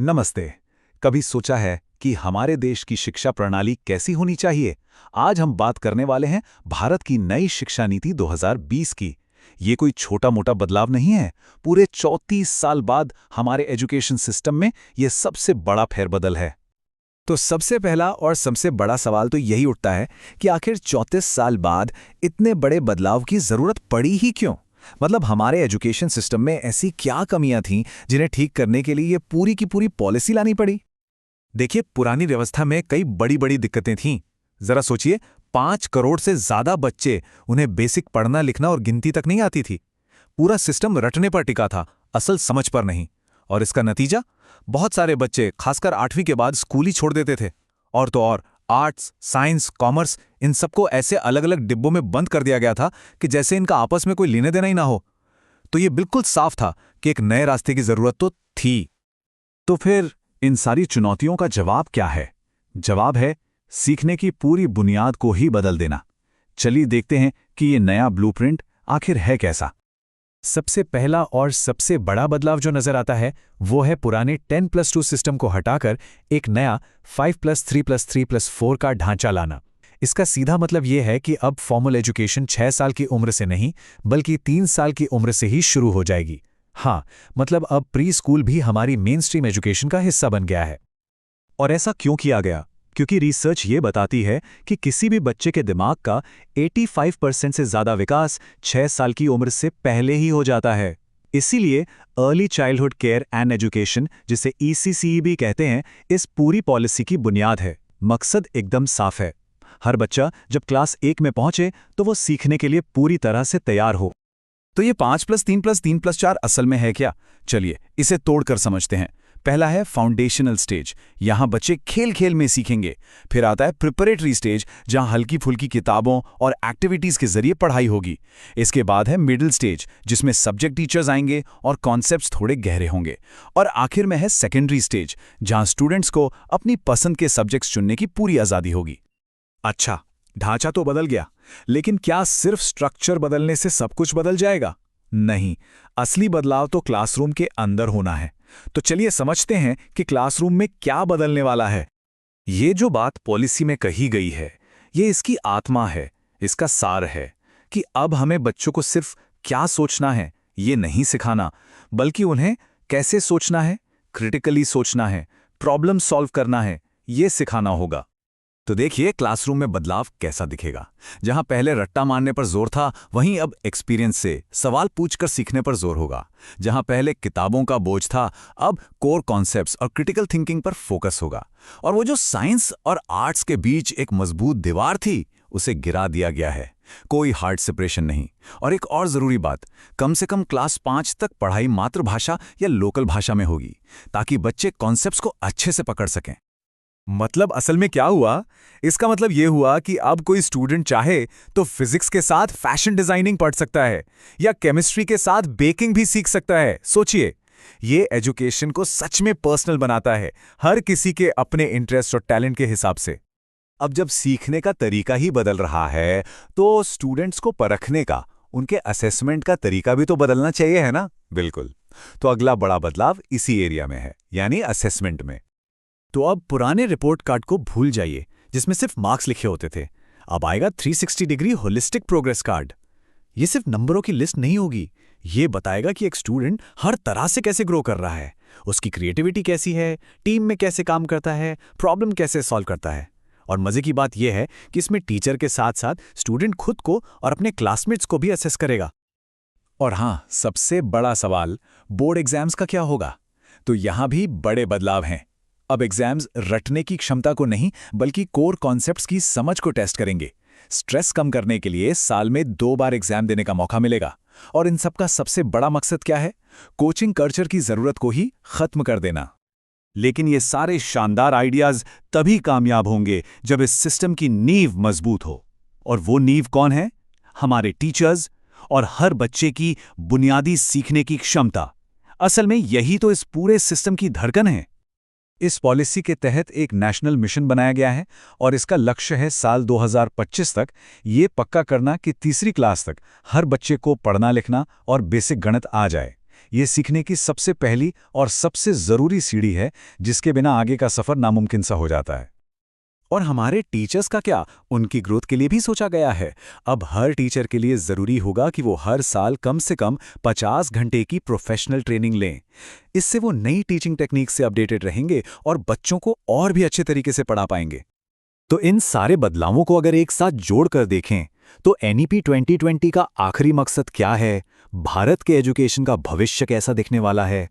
नमस्ते। कभी सोचा है कि हमारे देश की शिक्षा प्रणाली कैसी होनी चाहिए? आज हम बात करने वाले हैं भारत की नई शिक्षा नीति 2020 की। ये कोई छोटा-मोटा बदलाव नहीं है। पूरे 34 साल बाद हमारे एजुकेशन सिस्टम में ये सबसे बड़ा फेरबदल है। तो सबसे पहला और सबसे बड़ा सवाल तो यही उठता है कि आखिर 34 साल बाद इतने बड़े बदलाव की जरूरत पड़ी ही क्यों? मतलब हमारे एजुकेशन सिस्टम में ऐसी क्या कमियां थीं जिन्हें ठीक करने के लिए ये पूरी की पूरी पॉलिसी लानी पड़ी? देखिए, पुरानी व्यवस्था में कई बड़ी-बड़ी दिक्कतें थीं। जरा सोचिए, 5 करोड़ से ज्यादा बच्चे, उन्हें बेसिक पढ़ना लिखना और गिनती तक नहीं आती थी। पूरा सिस्टम रटने पर टिका था, असल समझ पर नहीं। और इसका नतीजा, बहुत सारे बच्चे खासकर 8वीं के बाद स्कूल ही छोड़ देते थे। और तो और आर्ट्स, साइंस, कॉमर्स, इन सबको ऐसे अलग अलग डिब्बों में बंद कर दिया गया था कि जैसे इनका आपस में कोई लेने देना ही ना हो। तो ये बिल्कुल साफ था कि एक नए रास्ते की जरूरत तो थी। तो फिर इन सारी चुनौतियों का जवाब क्या है? जवाब है सीखने की पूरी बुनियाद को ही बदल देना। चलिए देखते हैं कि ये नया ब्लूप्रिंट आखिर है कैसा। सबसे पहला और सबसे बड़ा बदलाव जो नजर आता है वो है पुराने 10+2 सिस्टम को हटाकर एक नया 5+3+3+4 का ढांचा लाना। इसका सीधा मतलब ये है कि अब फॉर्मल एजुकेशन 6 साल की उम्र से नहीं बल्कि 3 साल की उम्र से ही शुरू हो जाएगी। हाँ, मतलब अब प्री स्कूल भी हमारी मेन स्ट्रीम एजुकेशन का हिस्सा बन गया है। और ऐसा क्यों किया गया? क्योंकि रिसर्च ये बताती है कि किसी भी बच्चे के दिमाग का 85% से ज्यादा विकास 6 साल की उम्र से पहले ही हो जाता है। इसीलिए early childhood care and education, जिसे ECCE भी कहते हैं, इस पूरी पॉलिसी की बुनियाद है। मकसद एकदम साफ है, हर बच्चा जब क्लास 1 में पहुंचे तो वो सीखने के लिए पूरी तरह से तैयार हो। तो ये 5+3+3+4 असल में है क्या? चलिए इसे तोड़कर समझते हैं। पहला है फाउंडेशनल स्टेज, यहां बच्चे खेल खेल में सीखेंगे। फिर आता है प्रिपरेटरी स्टेज, जहां हल्की फुल्की किताबों और एक्टिविटीज के जरिए पढ़ाई होगी। इसके बाद है मिडिल स्टेज, जिसमें सब्जेक्ट टीचर्स आएंगे और कॉन्सेप्ट्स थोड़े गहरे होंगे। और आखिर में है सेकेंडरी स्टेज, जहां स्टूडेंट्स को अपनी पसंद के सब्जेक्ट्स चुनने की पूरी आज़ादी होगी। अच्छा, ढांचा तो बदल गया, लेकिन क्या सिर्फ स्ट्रक्चर बदलने से सब कुछ बदल जाएगा? नहीं, असली बदलाव तो क्लासरूम के अंदर होना है। तो चलिए समझते हैं कि क्लासरूम में क्या बदलने वाला है। ये जो बात पॉलिसी में कही गई है, ये इसकी आत्मा है, इसका सार है कि अब हमें बच्चों को सिर्फ क्या सोचना है ये नहीं सिखाना, बल्कि उन्हें कैसे सोचना है, क्रिटिकली सोचना है, प्रॉब्लम सॉल्व करना है, ये सिखाना होगा। तो देखिए क्लासरूम में बदलाव कैसा दिखेगा। जहां पहले रट्टा मारने पर जोर था, वहीं अब एक्सपीरियंस से, सवाल पूछकर सीखने पर जोर होगा। जहां पहले किताबों का बोझ था, अब कोर कॉन्सेप्ट्स और क्रिटिकल थिंकिंग पर फोकस होगा। और वो जो साइंस और आर्ट्स के बीच एक मजबूत दीवार थी, उसे गिरा दिया गया है। कोई हार्ड सेपरेशन नहीं। और एक और जरूरी बात, कम से कम क्लास 5 तक पढ़ाई मातृभाषा या लोकल भाषा में होगी, ताकि बच्चे कॉन्सेप्ट्स को अच्छे से पकड़ सकें। मतलब असल में क्या हुआ? इसका मतलब यह हुआ कि अब कोई स्टूडेंट चाहे तो फिजिक्स के साथ फैशन डिजाइनिंग पढ़ सकता है या केमिस्ट्री के साथ बेकिंग भी सीख सकता है। सोचिए, ये एजुकेशन को सच में पर्सनल बनाता है, हर किसी के अपने इंटरेस्ट और टैलेंट के हिसाब से। अब जब सीखने का तरीका ही बदल रहा है, तो स्टूडेंट्स को परखने का, उनके असेसमेंट का तरीका भी तो बदलना चाहिए, है ना? बिल्कुल। तो अगला बड़ा बदलाव इसी एरिया में है, यानी असेसमेंट में। तो अब पुराने रिपोर्ट कार्ड को भूल जाइए, जिसमें सिर्फ मार्क्स लिखे होते थे। अब आएगा 360 डिग्री होलिस्टिक प्रोग्रेस कार्ड। ये सिर्फ नंबरों की लिस्ट नहीं होगी, ये बताएगा कि एक स्टूडेंट हर तरह से कैसे ग्रो कर रहा है, उसकी क्रिएटिविटी कैसी है, टीम में कैसे काम करता है, प्रॉब्लम कैसे सॉल्व करता है। और मजे की बात यह है कि इसमें टीचर के साथ साथ स्टूडेंट खुद को और अपने क्लासमेट्स को भी असेस करेगा। और हाँ, सबसे बड़ा सवाल, बोर्ड एग्जाम्स का क्या होगा? तो यहां भी बड़े बदलाव हैं। अब एग्जाम्स रटने की क्षमता को नहीं, बल्कि कोर कॉन्सेप्ट्स की समझ को टेस्ट करेंगे। स्ट्रेस कम करने के लिए साल में 2 बार एग्जाम देने का मौका मिलेगा। और इन सब का सबसे बड़ा मकसद क्या है? कोचिंग कल्चर की जरूरत को ही खत्म कर देना। लेकिन ये सारे शानदार आइडियाज तभी कामयाब होंगे जब इस सिस्टम की नींव मजबूत हो। और वो नींव कौन है? हमारे टीचर्स और हर बच्चे की बुनियादी सीखने की क्षमता। असल में यही तो इस पूरे सिस्टम की धड़कन है। इस पॉलिसी के तहत एक नेशनल मिशन बनाया गया है और इसका लक्ष्य है साल 2025 तक ये पक्का करना कि तीसरी क्लास तक हर बच्चे को पढ़ना लिखना और बेसिक गणित आ जाए। ये सीखने की सबसे पहली और सबसे ज़रूरी सीढ़ी है, जिसके बिना आगे का सफ़र नामुमकिन सा हो जाता है। और हमारे टीचर्स का क्या? उनकी ग्रोथ के लिए भी सोचा गया है। अब हर टीचर के लिए ज़रूरी होगा कि वो हर साल कम से कम 50 घंटे की प्रोफेशनल ट्रेनिंग लें। इससे वो नई टीचिंग टेक्निक से अपडेटेड रहेंगे और बच्चों को और भी अच्छे तरीके से पढ़ा पाएंगे। तो इन सारे बदलावों को अगर एक साथ जोड़कर देखें, तो एनईपी 2020 का आखिरी मकसद क्या है? भारत के एजुकेशन का भविष्य कैसा दिखने वाला है?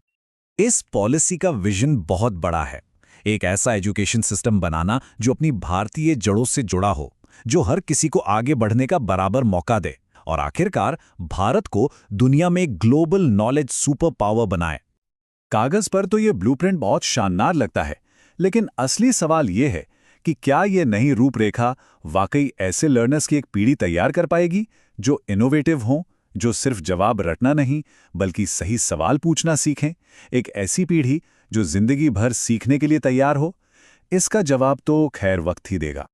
इस पॉलिसी का विजन बहुत बड़ा है। एक ऐसा एजुकेशन सिस्टम बनाना जो अपनी भारतीय जड़ों से जुड़ा हो, जो हर किसी को आगे बढ़ने का बराबर मौका दे और आखिरकार भारत को दुनिया में ग्लोबल नॉलेज सुपर पावर बनाए। कागज पर तो ये ब्लूप्रिंट बहुत शानदार लगता है, लेकिन असली सवाल ये है कि क्या ये नई रूपरेखा वाकई ऐसे लर्नर्स की एक पीढ़ी तैयार कर पाएगी जो इनोवेटिव हों, जो सिर्फ जवाब रटना नहीं बल्कि सही सवाल पूछना सीखें, एक ऐसी पीढ़ी जो जिंदगी भर सीखने के लिए तैयार हो? इसका जवाब तो खैर वक्त ही देगा।